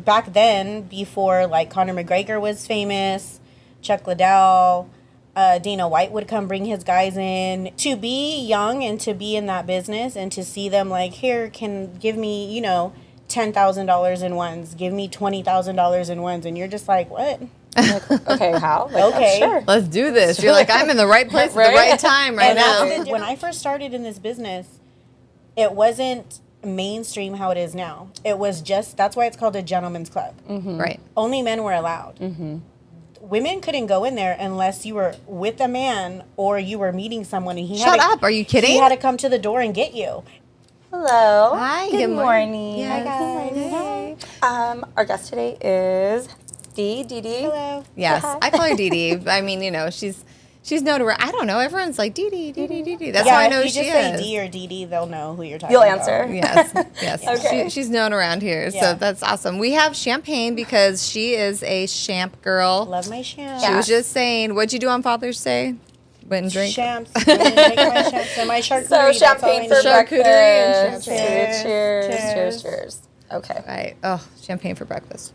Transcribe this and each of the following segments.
back then, before like Conor McGregor was famous, Chuck Liddell, Dana White would come bring his guys in. To be young and to be in that business and to see them like, here, can give me, you know, $10,000 in ones, give me $20,000 in ones, and you're just like, what? Like, okay, how? Like, okay, sure. Let's do this. You're like, I'm in the right place at the right time right now. When I first started in this business, it wasn't mainstream how it is now. It was just, that's why it's called a gentleman's club. Mm-hmm. Right. Only men were allowed. Mm-hmm. Women couldn't go in there unless you were with a man or you were meeting someone. And Shut up. Are you kidding? He had to come to the door and get you. Hello. Hi. Good morning. Yes. Hi, guys. Hey. Our guest today is Dee. Hello. Yes. Hi. I call her Dee Dee. I mean, you know, she's known around. I don't know. Everyone's like Dee Dee, Dee Dee, Dee Dee. That's how I know if you she just is. say D or Dee Dee, they'll know who you're talking You'll about. answer. Yes, yes. Okay. She's known around here, so Yeah. that's awesome. We have champagne because she is a champ girl. Love my champs. She was just saying, what'd you do on Father's Day? Went and drink? Champs. Make my champs and my charcuterie. So that's all I champagne need. for Charcuterie and breakfast. champagne. Cheers. Okay. Right. Oh, champagne for breakfast.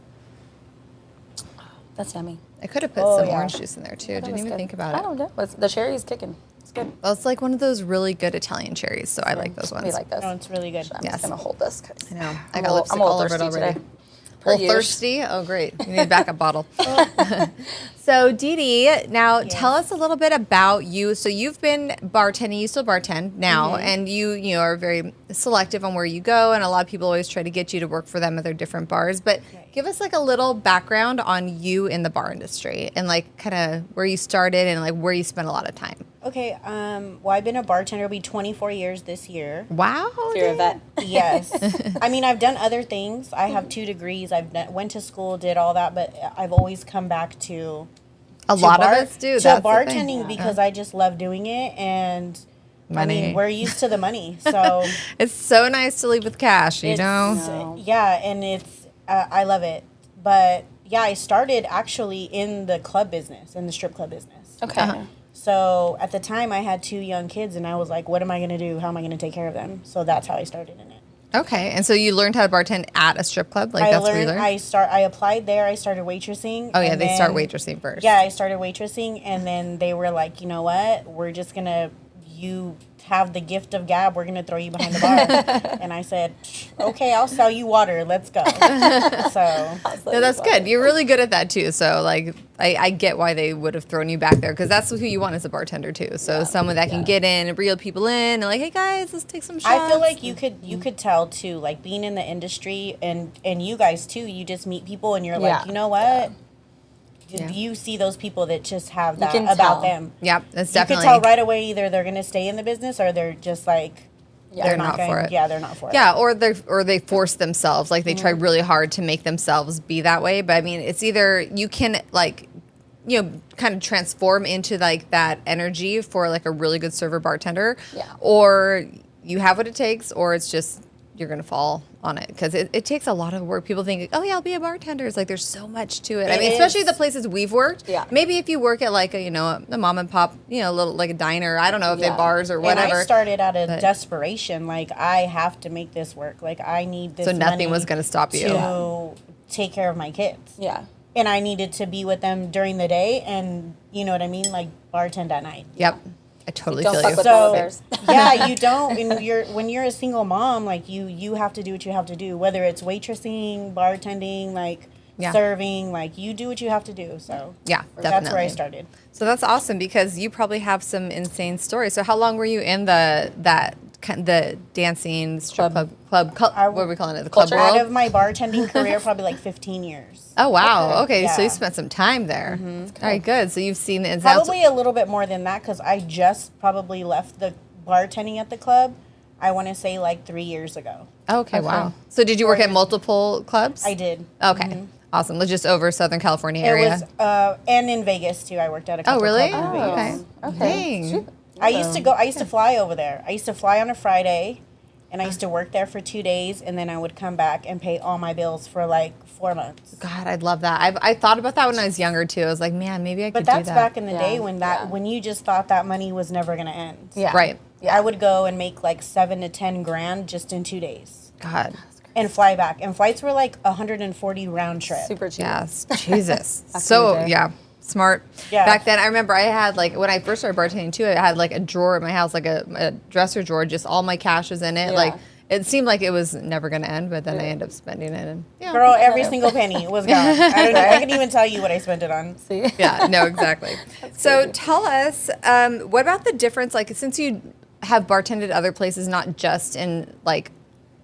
That's yummy. I could have put Oh, some yeah. orange juice in there too. That Didn't was even good. think about I it. don't know. The cherry is kicking. It's good. Well, it's like one of those really good Italian cherries, so I like those ones. We like this. No, it's really good. I'm Yes. just going to hold this. 'Cause I know. I I'm got a lipstick little all over it thirsty already. today. A little Per use. thirsty? Oh, great. You need a backup bottle. So, Dee Dee, now tell us a little bit about you. So, you've been bartending. You still bartend now, and you are very selective on where you go, and a lot of people always try to get you to work for them at their different bars. But give us like a little background on you in the bar industry and like kind of where you started and like where you spent a lot of time. Okay, well, I've been a bartender. It'll be 24 years this year. Wow. You're a vet. Yes. I mean, I've done other things. I have 2 degrees. Went to school, did all that, but I've always come back to A lot of us do. to That's the thing. bartending because I just love doing it, and Money. I mean, we're used to the money, so It's so nice to leave with cash, you it's, know? yeah, and it's I love it. But yeah, I started actually in the club business, in the strip club business. Okay. So at the time, I had 2 young kids, and I was like, "What am I going to do? How am I going to take care of them?" So that's how I started in it. Okay. And so you learned how to bartend at a strip club? Like that's where you learned? I applied there. I started waitressing. Oh, yeah. and They start then- waitressing first. Yeah, I started waitressing, and then they were like, you know what? We're just gonna you have the gift of gab. We're gonna throw you behind the bar. And I said, okay, I'll sell you water. Let's go. So No, that's good. You're really good at that too. So like, I get why they would have thrown you back there because that's who you want as a bartender too. So someone that can get in and reel people in and like, hey guys, let's take some shots. I feel like you could tell too, like being in the industry and you guys too. You just meet people and you're like, you know what? Yeah. You see those people that just have that can about tell. them. Yep, that's You definitely. could tell right away either they're going to stay in the business or they're just like They're not for it. Yeah, they're not for it. Yeah, or they force themselves. Like they try really hard to make themselves be that way. But I mean, it's either you can like, you know, kind of transform into like that energy for like a really good server bartender. Yeah. Or you have what it takes, or it's just you're gonna fall on it because it takes a lot of work. People think, oh yeah, I'll be a bartender. It's like there's so much to it. I mean, especially the places we've worked. Yeah. Maybe if you work at like a mom and pop, you know, little like a diner. I don't know if they have bars or whatever. And I started out of desperation. Like, I have to make this work. Like, I need this So nothing money was gonna stop you. to take care of my kids. Yeah. And I needed to be with them during the day and, you know what I mean? Like, bartend at night. Yep. I totally Don't feel fuck you. with So, bears. yeah, you don't. And when you're a single mom, like, you have to do what you have to do. Whether it's waitressing, bartending, like, serving, like, you do what you have to do. So, Yeah, that's where I definitely. started. So that's awesome because you probably have some insane stories. So how long were you in the dancing strip club? What are we calling it? The club Out world? of my bartending career, probably like 15 years. Oh wow. Okay, so you Yeah. spent some time there. All right, good. So you've seen the ins and outs. Probably a little bit more than that because I just probably left the bartending at the club, I want to say like 3 years ago. Okay, wow. So did you work at multiple clubs? I did. Okay, awesome. Just over Southern California It area. was, and in Vegas too. I worked at a couple Oh really? clubs in Vegas. Okay. Dang. I used to fly over there. I used to fly on a Friday, and I used to work there for 2 days, and then I would come back and pay all my bills for like 4 months. God, I'd love that. I thought about that when I was younger too. I was like, man, maybe I could But do that. that's back in the day when Yeah. when you just thought that money was never gonna end. Yeah. Right. I would go and make like 7 to 10 grand just in 2 days. God. and fly back. And flights were like 140 round trip. Super cheap. Yes, Jesus. in So the day. yeah, smart. Yeah. Back then, I remember I had like when I first started bartending too. I had like a drawer in my house, like a dresser drawer, just all my cash was in it. Yeah. Like it seemed like it was never going to end, but then I ended up spending it. And yeah, Girl, every single penny was gone. I don't know. I couldn't even tell you what I spent it on. See? yeah, no, exactly. So crazy. tell us, what about the difference? Like since you have bartended other places, not just in like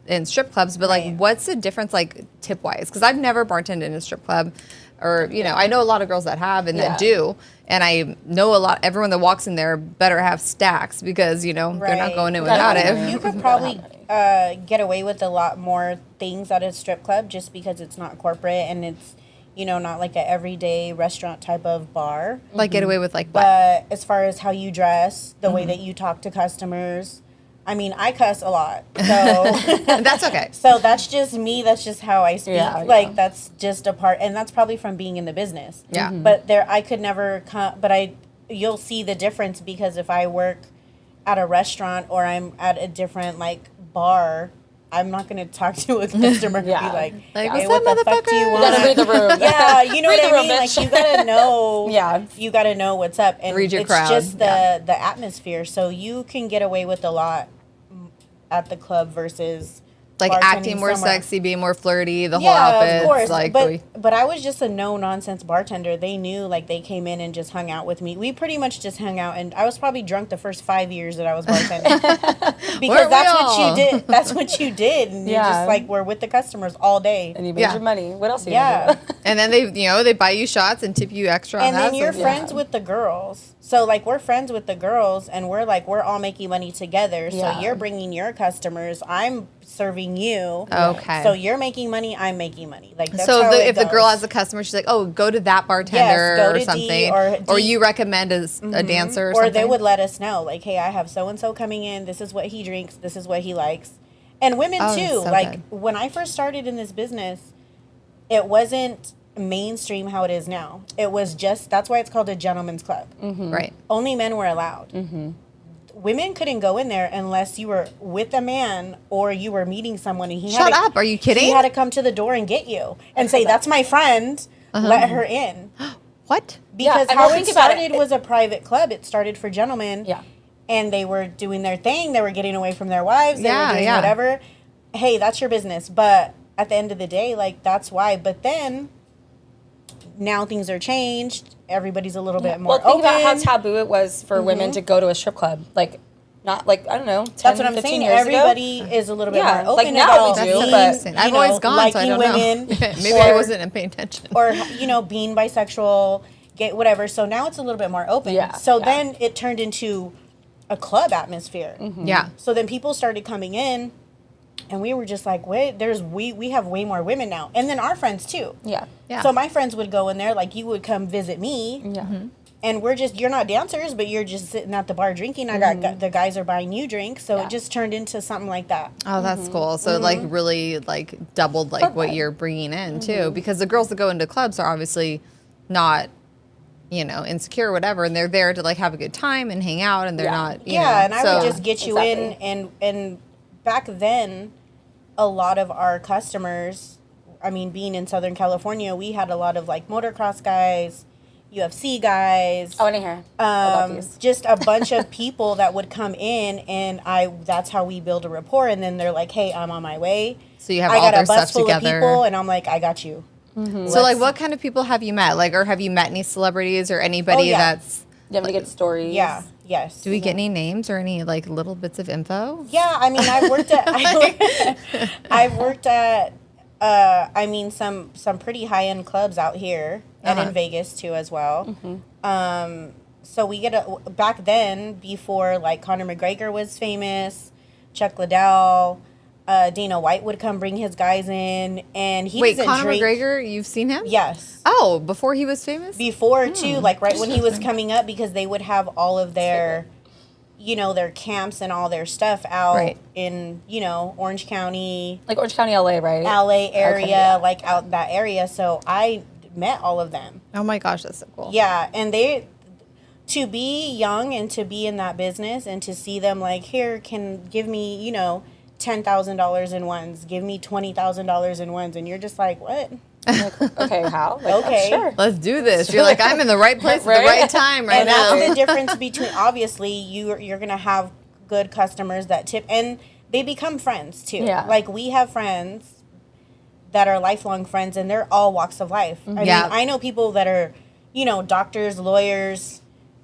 in strip clubs, but like Right. what's the difference like tip wise? Because I've never bartended in a strip club, or I know a lot of girls that have and that do, and I know everyone that walks in there better have stacks because they're not Right. going in You gotta without have it. money. You could Yeah. probably get away with a lot more things at a strip club just because it's not corporate and it's, not like a everyday restaurant type of bar. Like get away with like what? But as far as how you dress, the way that you talk to customers, I mean, I cuss a lot. So That's okay. so that's just me. That's just how I speak. Yeah, like yeah. that's just a part, and that's probably from being in the business. Yeah. But I could never come. But you'll see the difference because if I work at a restaurant or I'm at a different like bar, I'm not going to talk to a customer and Yeah. be like, Like, hey, "What's what up, the fuck do you motherfucker?" want? You gotta read the room. Yeah, you know Read what the I room, mean? Like bitch. you gotta know. Yeah. You gotta know what's up, and Read your it's crowd. just the Yeah. atmosphere. So you can get away with a lot at the club versus Like bartending acting more somewhere. sexy, being more flirty, the whole Yeah, outfit. of course. Like but I was just a no nonsense bartender. They knew, like they came in and just hung out with me. We pretty much just hung out, and I was probably drunk the first 5 years that I was bartending because Weren't we that's what all? you did. That's what you did, and you Yeah. just like were with the customers all day. And you made Yeah. your money. What else are you Yeah. gonna do? and then they buy you shots and tip you extra on And that. then you're so- friends with the girls. So like we're friends with the girls, and we're all making money together. So Yeah. you're bringing your customers. I'm serving you. Okay. So you're making money. I'm making money. Like that's So how it if the girl goes. has a customer, she's like, "Oh, go to that bartender go or to D something," or or D. you recommend a dancer or or something. they would let us know, like, hey, I have so and so coming in. This is what he drinks. This is what he likes. And women Oh, too. so Like good. when I first started in this business, it wasn't mainstream how it is now. It was just that's why it's called a gentleman's club. Right. Only men were allowed. Women couldn't go in there unless you were with a man or you were meeting someone. And he Shut had to, up. Are you kidding? He had to come to the door and get you and say, "That's my friend. Let her in." What? Because and how well, it think about it. started was a private club. It started for gentlemen. Yeah. And they were doing their thing. They were getting away from their wives. They Yeah, were doing yeah. whatever. Hey, that's your business. But at the end of the day, like, that's why. But then now things are changed. Everybody's a little bit more Well, think open. about how taboo it was for women to go to a strip club. Like, not like, I don't know, 10, That's what I'm 15 saying. years Everybody is a little bit Yeah, more like open now we about do, being, but- I've you always know, gone, so I liking don't women. know. Maybe I wasn't paying attention. Or, being bisexual, gay, whatever. So now it's a little bit more open. Yeah, So yeah. then it turned into a club atmosphere. Yeah. So then people started coming in, and we were just like, wait, we have way more women now. And then our friends too. Yeah. Yeah. So my friends would go in there, like you would come visit me. Yeah. And you're not dancers, but you're just sitting at the bar drinking. I got the guys are buying you drinks. So Yeah. it just turned into something like that. Oh, that's cool. So it like really like doubled like what Corporate. you're bringing in too, because the girls that go into clubs are obviously not, insecure or whatever, and they're there to like have a good time and hang out, and they're Yeah. not. And I so, would just get you Exactly. in. And back then, a lot of our customers, I mean, being in Southern California, we had a lot of like motocross guys, UFC guys. I want to hear about these. Just a bunch of people that would come in, and that's how we build a rapport. And then they're like, "Hey, I'm on my way. So you have I all got their a bus stuff full together. of people," and I'm like, "I got you." So like, what kind of people have you met? Like, or have you met any celebrities or anybody yeah. that's? You have any good stories? Yeah. Yes. Do we get any names or any like little bits of info? Yeah, I mean, I've worked at I mean, some pretty high end clubs out here and in Vegas too as well. So we get back then, before like Conor McGregor was famous, Chuck Liddell, Dana White would come bring his guys in, and he Wait, doesn't Conor drink. McGregor, you've seen him? Yes. Oh, before he was famous? Before too, like right when he was coming up, because they would have all of their, their camps and all their stuff out Right. in, Orange County, Like Orange County, LA, right? LA area, Okay, yeah. like out that area. So I met all of them. Oh my gosh, that's so cool. Yeah, and to be young and to be in that business and to see them like, here, can give me, $10 $10,000 in ones. Give me $20,000 in ones. And you're just like, what? Like, okay, how? Like, Okay. Sure. Let's do this. You're like, I'm in the right place at the right time right And now. that's the difference between, obviously, you're going to have good customers that tip. And they become friends, too. Yeah. Like, we have friends that are lifelong friends, and they're all walks of life. I mean, I know people that are, you know, doctors, lawyers,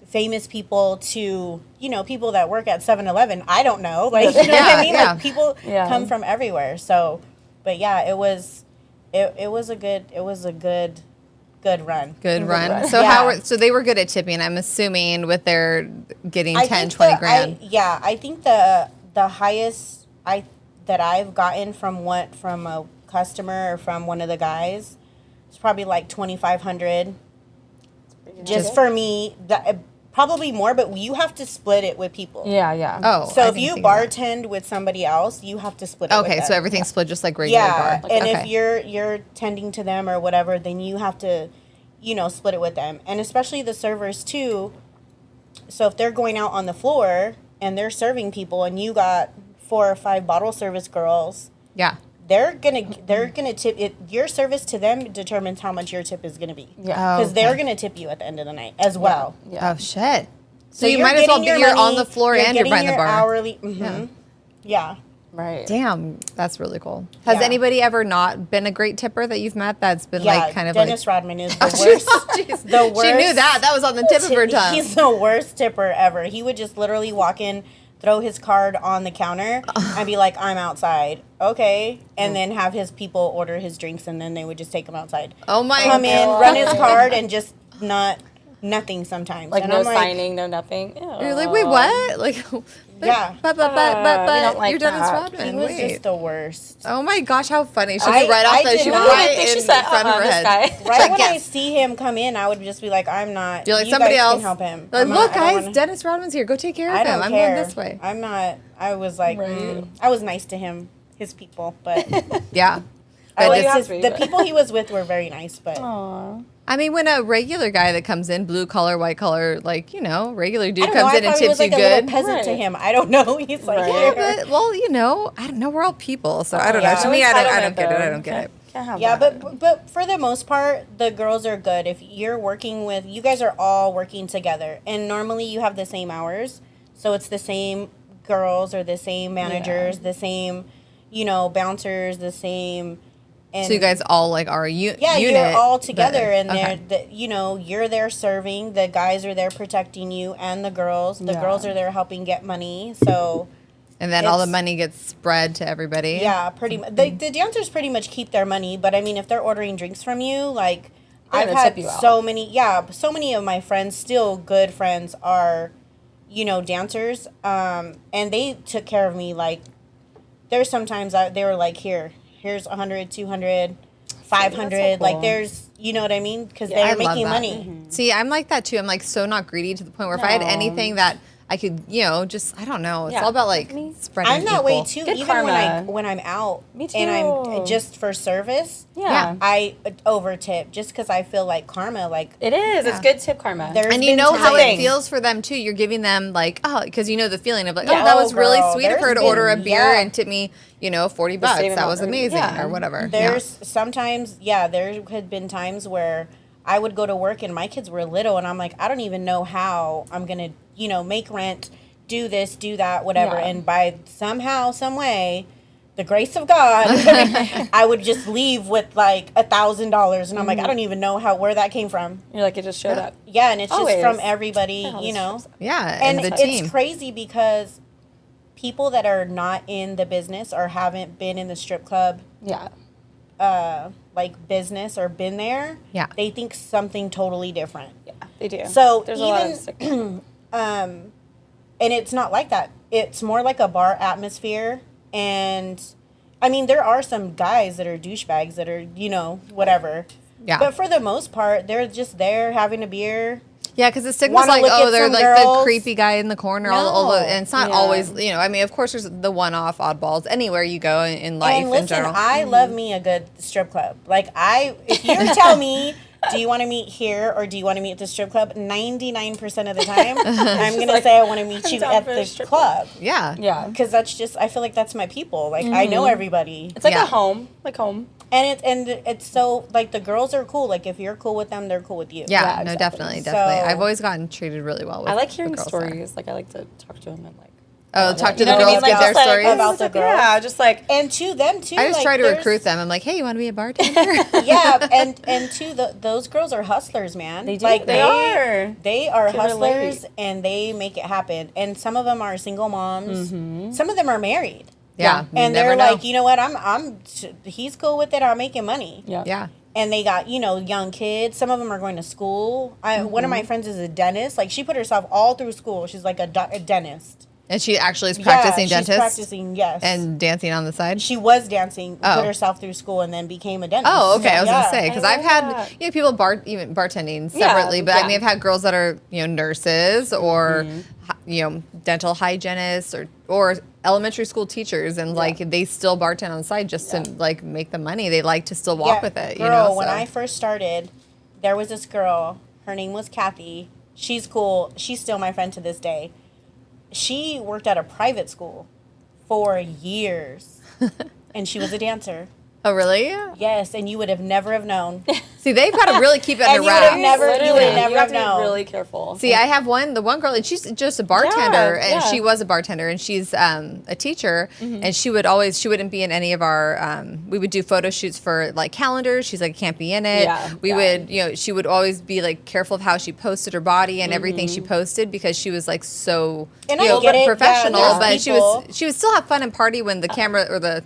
famous people to, you know, people that work at 7-Eleven. I don't know. Like, you know what I mean? Like, people come from everywhere. So, but yeah, it was a good run. Good run. So so they were good at tipping, I'm assuming, with their getting 10, 20 grand. I think the highest that I've gotten from a customer or from one of the guys, it's probably like 2,500. Just for me, probably more, but you have to split it with people. Yeah. Oh, so if you bartend with somebody else, you have to split it. Okay, with so them. everything's split just like regular bar. And if you're tending to them or whatever, then you have to, you know, split it with them, and especially the servers too. So if they're going out on the floor and they're serving people, and you got 4 or 5 bottle service girls, they're gonna tip it. Your service to them determines how much your tip is gonna be. Yeah, because they're gonna tip you at the end of the night as well. Oh shit! So you you're might as well be getting you're your on money, the floor and you're behind the bar. Hourly. Yeah. Right. Damn, that's really cool. Has Yeah. anybody ever not been a great tipper that you've met that's been like kind of Dennis like Rodman is the worst. The worst. She knew that. That was on the tip of her tongue. He's the worst tipper ever. He would just literally walk in, throw his card on the counter, and be like, I'm outside. Okay. And then have his people order his drinks, and then they would just take him outside. Oh my Come God. in, run his card, and just nothing sometimes. Like and no I'm signing, no nothing. Ew. You're like, wait, what? Like, Yeah. But we don't like you're Dennis that. Rodman. He was Wait. just the worst. Oh my gosh, how funny! She I- was right off I the. did She was not- right I think in she said, front of her this head. guy. Right like, when I yes. see him come in, I would just be like, I'm not. You're like, you somebody guys else can help him. Like, I'm not- look, I don't guys, wanna- Dennis Rodman's here. Go take care I of him. don't I'm care. going this way. I'm not. I was like, I was nice to him, his people, but Yeah. I Well, you liked have to be, the but- people he was with were very nice. But Aw. I mean, when a regular guy that comes in, blue collar, white collar, like, you know, regular I dude don't know, comes I in and thought he tips was like you a little good. peasant to Right. him. I don't know. He's like, Right. here. Yeah, but, well, you know, I don't know. We're all people, so I don't know. Yeah. To No me, I don't entitlement, get it. I though. don't get it. Can't have Yeah, that. but for the most part, the girls are good. If you're working with, you guys are all working together, and normally you have the same hours, so it's the same girls or the same managers, the same, you know, bouncers, the same. And So you guys all like are a unit. you're all together, but- and okay. you know, you're there serving. The guys are there protecting you, and the girls. The Yeah. girls are there helping get money. So And then all the it's- money gets spread to everybody. yeah, pretty much. The dancers pretty much keep their money, but I mean, if they're ordering drinks from you, like They're I've gonna had tip you out. so many of my friends, still good friends, are, you know, dancers, and they took care of me. Like there's sometimes they were like, here's 100, 200, 500. Like cool. there's, you know what I mean? Because I they're love making that. money. See, I'm like that too. I'm like so not greedy to the point where if I had No. anything that I could, you know, just I don't know. It's Yeah. all about like Me? spreading. I'm that way equal. too. Good Even karma. when I'm out Me and I'm too. just for service, Yeah. I over tip just because I feel like karma. Like It is. It's good tip karma. There's And you been know how it times- feels for them too. You're giving them like, oh, because you know the feeling of like, Yeah. oh, that was Oh, really girl, sweet of her there's to order a been- beer yeah. and tip me, you know, $40. same That was amount. amazing Yeah. or whatever. There's sometimes, there had been times where I would go to work and my kids were little, and I'm like, I don't even know how I'm gonna, you know, make rent, do this, do that, whatever. Yeah. And by somehow, some way, the grace of God, I would just leave with like $1,000, and I'm like, I don't even know where that came from. You're like, it just showed up. Yeah, and it's Always. just from everybody, Yeah, you know. Yeah, And and the it's team. crazy because people that are not in the business or haven't been in the strip club Yeah. like business or been there, Yeah. they think something totally different. Yeah, they do. So there's a lot of even stigma. and it's not like that. It's more like a bar atmosphere. And I mean, there are some guys that are douchebags that are, you know, whatever. Yeah. But for the most part, they're just there having a beer. Yeah, because the stigma's Wanna like, look oh, at they're some like girls. the creepy guy in the corner. All the, No. and it's not Yeah. always, you know, I mean, of course, there's the one-off oddballs anywhere you go in life And listen, in general. I love me a good strip club. Like if you tell me do you want to meet here or do you want to meet at the strip club? 99% of the time, I'm going to say I want to meet you at the club. Yeah. Yeah. Because that's just, I feel like that's my people. Like, I know everybody. It's like Yeah. a home. Like home. And it's so, like, the girls are cool. Like, if you're cool with them, they're cool with you. Yeah, Yeah, no, exactly. definitely. So- I've always gotten treated really well with I like the hearing girls there. stories. Like I like to talk to them and like. Oh, talk to You the know what I girls, mean? Like, give their just, like, stories. About the girls. Yeah, just like. And to them, too. I just like, try to there's- recruit them. I'm like, hey, you want to be a bartender? Yeah, and to those girls are hustlers, man. They do. Like They are. They are Can hustlers, relate. and they make it happen. And some of them are single moms. Some of them are married. Yeah, you And never they're know. like, you know what? He's cool with it. I'm making money. Yeah. Yeah. And they got, young kids. Some of them are going to school. One of my friends is a dentist. Like, she put herself all through school. She's like a dentist. And she actually is practicing yeah, dentist she's practicing, yes. and dancing on the side. She was dancing, Oh. put herself through school, and then became a dentist. Oh, okay. I was Yeah. gonna say because I I've love had that. people even bartending Yeah, separately, but I yeah. mean I've had girls that are nurses or dental hygienists or elementary school teachers, and like they still bartend on the side just to like make the money. They like to still walk with it. Girl, when so. I first started, there was this girl. Her name was Kathy. She's cool. She's still my friend to this day. She worked at a private school for years, and she was a dancer. Oh, really? Yes, and you would have never have known. See, they've got to really keep it And under you would have wraps. never- you Literally, would never have to know. be really careful. See, I have the one girl, and she's just a bartender, Yeah, and yeah. she was a bartender, and she's a teacher, and she wouldn't be in any of our, we would do photo shoots for like calendars. She's like, can't be in it. Yeah, we yeah. would, she would always be like careful of how she posted her body and everything she posted because she was like so, And I get it, yeah, professional, there's but people- she would still have fun and party when the camera or the,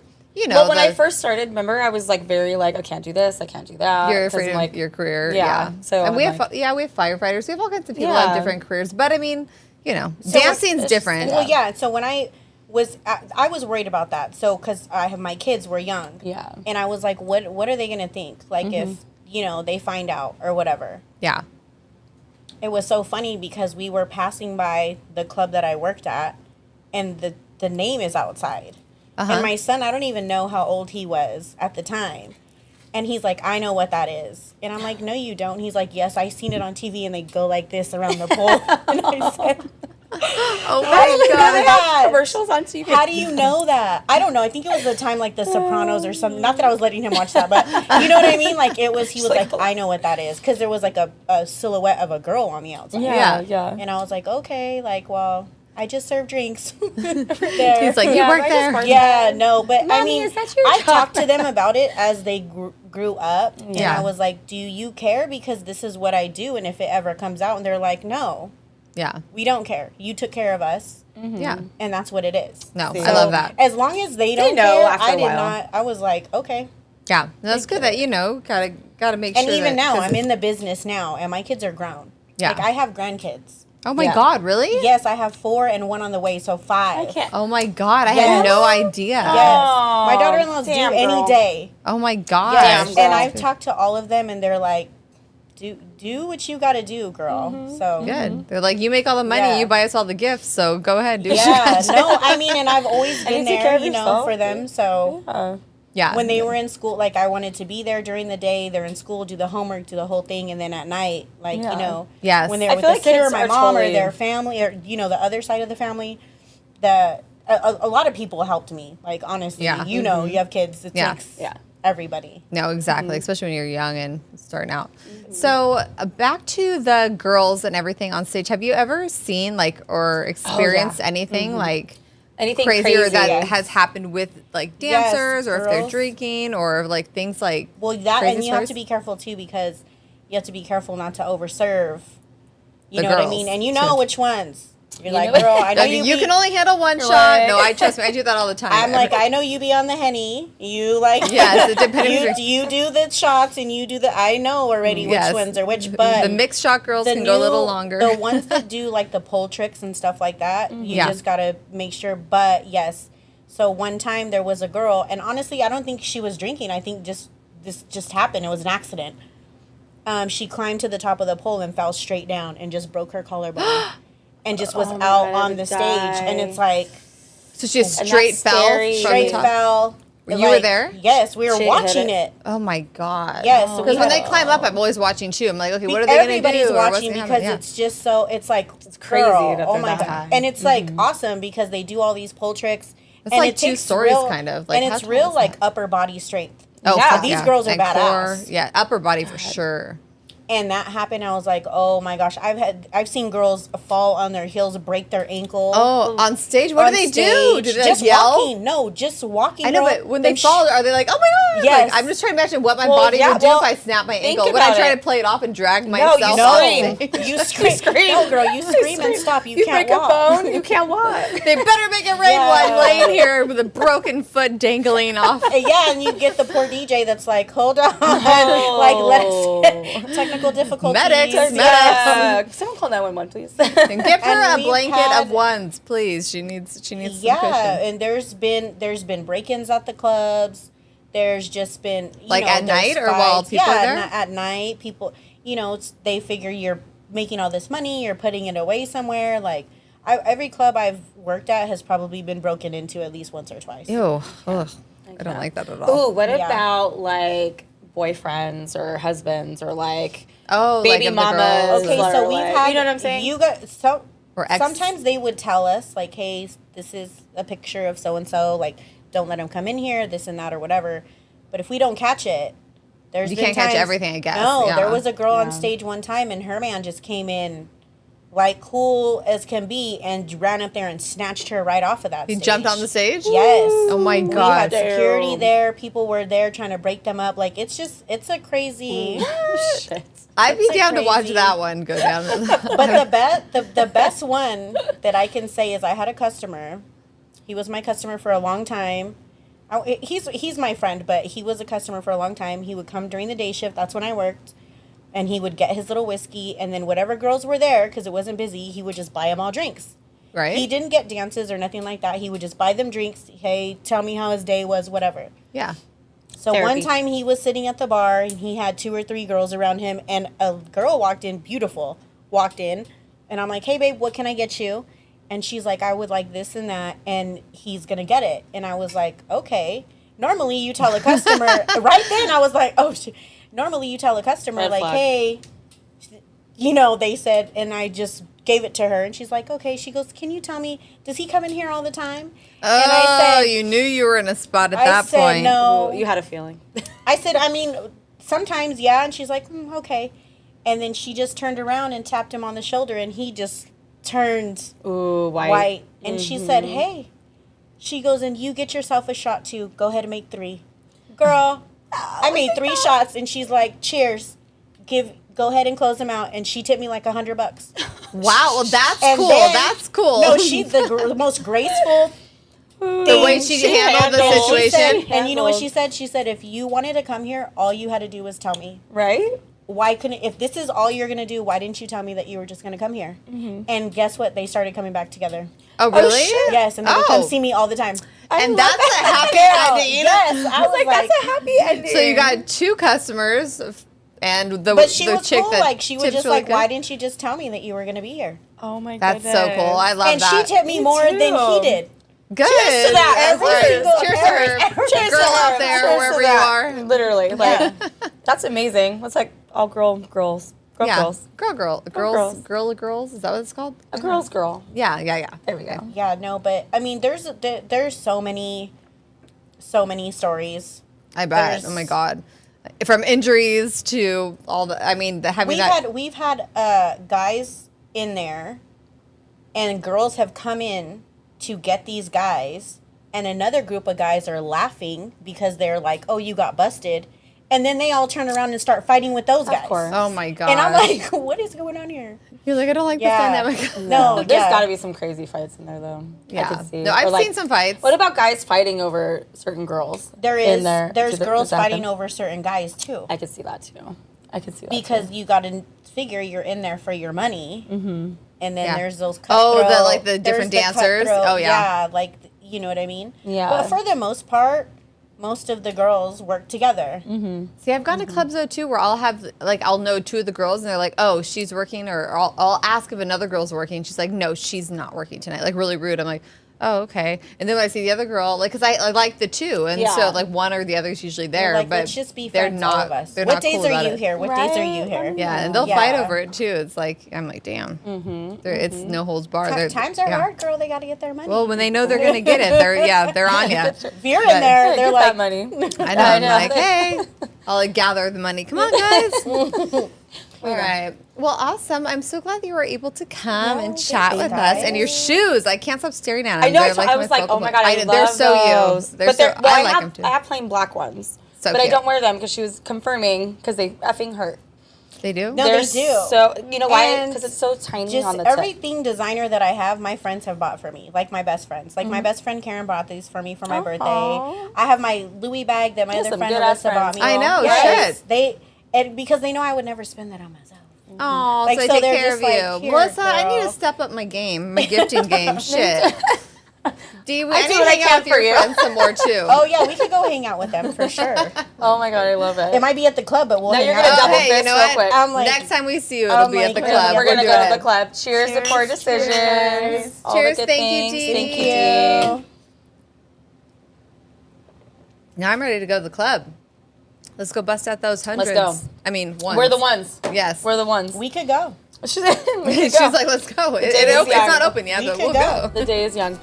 Well, when I the- first started, remember, I was like very like, I can't do this, I can't do that. You're 'cause afraid I'm, of like, your career. yeah. So and I'm we have like- we have firefighters. We have all kinds of people that have Yeah. different careers. But I mean, So dancing's it's- different. Well, yeah. So when I was worried about that. So because my kids were young. Yeah. And I was like, what are they gonna think? Like if they find out or whatever. Yeah. It was so funny because we were passing by the club that I worked at, and the name is outside. Uh-huh. And my son, I don't even know how old he was at the time. And he's like, I know what that is. And I'm like, no, you don't. He's like, yes, I seen it on TV, and they go like this around the pole. And I said, Oh how do you know that? Commercials on TV. How do you know that? I don't know. I think it was the time like The Sopranos or something. Not that I was letting him watch that, but you know what I mean? Like he was like, I know what that is. Because there was like a silhouette of a girl on the outside. Yeah, Yeah. yeah. And I was like, okay, like, well, I just serve drinks. He's like, you Yeah, work I just there. bartend. yeah, no, but I Mommy, mean, is that your I job? talked to them about it as they grew up. And Yeah. I was like, do you care? Because this is what I do. And if it ever comes out, and they're like, no, Yeah. we don't care. You took care of us. Yeah. And that's what it is. No, See. I love that. As long as they don't know care, after I a did while. not. I was like, okay. Yeah. That's good that gotta make And sure. even that, now, 'cause- I'm in the business now, and my kids are grown. Yeah. Like I have grandkids. Oh my Yeah. God, really? Yes, I have 4 and 1 on the way, so 5. I can't. Oh my God, I Yes. had no idea. Yes, Oh, my daughter-in-law's due damn, any girl. day. Oh my God. Yes, Damn, and girl. I've talked to all of them, and they're like, "Do what you got to do, girl." So Good. They're like, you make all the money, Yeah. you buy us all the gifts, so go ahead, do what you yeah, gotta do. no, I mean, and I've always And been you take care there, of yourself. for them. So Yeah. when they were in school, like I wanted to be there during the day. They're in school, do the homework, do the whole thing, and then at night, like Yeah. Yes. when they're I with feel the like sitter, kids my are mom, or totally- their family, or the other side of the family, a lot of people helped me. Like honestly, Yeah. you know, you have kids. It Yeah. takes Yeah. everybody. No, exactly. Especially when you're young and starting out. So back to the girls and everything on stage. Have you ever seen or experienced anything like Anything crazy, or crazy, that yes. has happened with like Yes, dancers, or if they're girls. drinking, or like things like Well, that crazy and you have stories? to be careful too, because you have to be careful not to overserve. You The know what I girls, mean? And you know too. which ones. You're You like, know- girl, I know Like, you. you be, can only handle one You're shot. like- No, I trust me. I do that all the time. I'm like, I know you be on the Henny. You like, Yes, it depends. you do the shots and you do the. I know already which Yes. ones are which, but the mixed shot girls can go a little longer. The ones that do like the pole tricks and stuff like that, you Yeah. just gotta make sure. But yes, so one time there was a girl, and honestly, I don't think she was drinking. I think this just happened. It was an accident. She climbed to the top of the pole and fell straight down and just broke her collarbone, and just was Oh my out God, I on would the stage. die. And it's like So she just And straight that's fell scary. from straight the top. fell. You were there? Yes, we were She hit watching it. it. Oh my god. Yes, so we because when had they climb up, I'm always watching too. I'm like, okay, what are they going to do? Everybody's or what's watching gonna because happen? it's just so it's like it's crazy that oh they're my that god, high. and it's like awesome because they do all these pole tricks. It's and like it two takes stories, real- kind of. Like, and how it's tall real is like that? upper body strength. Oh, Yeah, fuck these girls are and badass. Core, yeah, upper body for sure. And that happened. I was like, oh my gosh, I've seen girls fall on their heels, break their ankle. Oh, on stage? What on do they do? stage. Do they just like, yell? walking? No, just walking. I know, girl. but when they Then fall, are they like, oh my god? Yes. Like, I'm just trying to imagine what my Well, body yeah, would do well, if I snap my think ankle. Would I about try it. to play it off and drag you myself off scream. stage? You scream. No, girl, you scream and stop. You can't break walk. a bone, you can't walk. They better make it rain Yeah. while I'm laying here with a broken foot dangling off. Yeah, and you get the poor DJ that's like, hold on, like let's technical difficulties. Medics, Someone call 911, please. And give her And a we've blanket had- of ones, please. She needs some Yeah, cushion. and there's been break-ins at the clubs. There's just been Like at there's night or while fights. people are yeah, there? At night, people they figure you're making all this money, you're putting it away somewhere. Like every club I've worked at has probably been broken into at least once or twice. Ew. Ugh. I don't like that at all. Ooh, what Yeah. about like boyfriends or husbands or like Oh, baby like of the mamas? girls. Okay, or, so we've like, had you know what I'm saying? You got Or ex- sometimes they would tell us like, hey, this is a picture of so and so. Like, don't let them come in here, this and that or whatever. But if we don't catch it, there's You been can't catch times- everything, I guess. No, Yeah. there was a girl on Yeah. stage one time, and her man just came in, like cool as can be, and ran up there and snatched her right off of that. He stage. jumped on the stage? Yes. Oh my We god. had security Damn. there. People were there trying to break them up. Like it's a crazy. Shit. I'd be It's like down to watch crazy. that one go down. But the best one that I can say is I had a customer. He was my customer for a long time. He's my friend, but he was a customer for a long time. He would come during the day shift. That's when I worked. And he would get his little whiskey. And then whatever girls were there, because it wasn't busy, he would just buy them all drinks. Right? He didn't get dances or nothing like that. He would just buy them drinks. Hey, tell me how his day was, whatever. Yeah. So Therapy. one time he was sitting at the bar and he had 2 or 3 girls around him, and a girl walked in, beautiful, and I'm like, hey babe, what can I get you? And she's like, I would like this and that, and he's gonna get it. And I was like, okay. Normally you tell a customer right then I was like, oh shit. Normally you tell a customer Red like, flag. hey, they said, and I just gave it to her, and she's like, okay. She goes, can you tell me, does he come in here all the time? Oh, and I said, you knew you were in a spot at I that said point. no. Ooh, you had a feeling. I said, I mean, sometimes, yeah. And she's like, okay. And then she just turned around and tapped him on the shoulder, and he just turned Ooh, white. And she said, hey. She goes, and you get yourself a shot too. Go ahead and make 3. Girl, I made 3 shots, and she's like, cheers. Go ahead and close them out. And she tipped me like $100. Wow, well that's And cool. then- That's cool. No, she's the most graceful the way she handled the handled. She situation. said, and you know what she said? She said, if you wanted to come here, all you had to do was tell me. Right? Why couldn't, if this is all you're going to do, why didn't you tell me that you were just going to come here? And guess what? They started coming back together. Oh, really? shit. Yes, and they would come see me all the time. And that's a happy Girl, ending. yes, I was like, that's a happy ending. So you got 2 customers, and the but she the was chick cool. that Like, she was tips just really like, why good? didn't you just tell me that you were going to be here? Oh my That's goodness. so cool. I love And that. she tipped me more than he did. Good. Cheers to that. Every single cheers to her. Cheers Girl to out her. there, Cheers to wherever you that. are. Literally. Like, that's amazing. What's like all girls. Girl girls. Girls. Is that what it's called? A girl's girl. Yeah. There we go. Yeah, no, but I mean, there's so many stories. I bet. There's- Oh my god. From injuries to all the. I mean, We've had guys in there, and girls have come in to get these guys, and another group of guys are laughing because they're like, "Oh, you got busted," and then they all turn around and start fighting with those guys. Of course. Oh my god. And I'm like, "What is going on here?" you're like, I don't like Yeah. this dynamic. No, There's yeah. got to be some crazy fights in there, though. Yeah. I could see. No, I've Or, like, seen some fights. What about guys fighting over certain girls? There in is. there? There's Does girls that happen? fighting over certain guys too, I could see that too. because you got to figure you're in there for your money, and then Yeah. there's those Oh, cutthroat. the, like, the different there's dancers? cutthroat, Oh, yeah. like you know what I mean. Yeah. But for the most part, most of the girls work together. See, I've gone to clubs though too, where I'll know 2 of the girls, and they're like, "Oh, she's working," or I'll ask if another girl's working. She's like, "No, she's not working tonight." Like really rude. I'm like, Oh, okay. And then when I see the other girl, like, because I like the two, and Yeah. so like one or the other is usually They're there, like, but let's just be they're friends, not. all of us. They're What not days cool are about you it. here? What days are you Right? here? Yeah, and they'll Yeah. fight over it too. It's like I'm like, damn. It's no holds barred. Times are hard, girl. They got to get their money. Well, when they know they're gonna get it, they're on you. if you're in there, they're Get like, that money. I know. I'm like, hey, I'll like gather the money. Come on, guys. All right. Well, awesome. I'm so glad that you were able to come and chat thank with you, us. And your guys. shoes, I can't stop staring at them. I know. They're, I was my like, focal oh my point. god, I they're love so those. you. They're But so. I like have them too. I have plain black ones, So but I cute. don't wear them because she was confirming because they effing hurt. They do. No, They're they do. So you know why? And Because it's so tiny just on the tip. everything designer that I have, my friends have bought for me. Like my best friends. Like my best friend Karen bought these for me for my birthday. Aw. I have my Louis bag that my You have other some friend good-ass Alyssa bought friends. me. I know, Yes. shit. And because they know I would never spend that on myself. Oh, Like, so so they take they're care of just you, like, "Here, Melissa. I need to girl." step up my game, my gifting game. Shit. Do we? I I do need to what I hang out can with your for you. friends some more too. Oh yeah, we could go hang out with them for sure. Oh my god, I love it. It might be at the club, but we'll Now hang you're out. gonna with double them. hey, you fist know real what? quick. I'm like- Next time we see you, it'll be at the we're club. We're gonna doing go to it. the club. Cheers to Cheers, poor decisions. cheers. All Cheers, the good thank you, things. Dee Thank Dee. you, Dee. you. Now I'm ready to go to the club. Let's go bust out those hundreds. go. I mean, ones. We're the ones. Yes. We're the ones. We could go. She's like, She's like, let's go. day is It's young. not open yet, We but could we'll go. go. the day is young.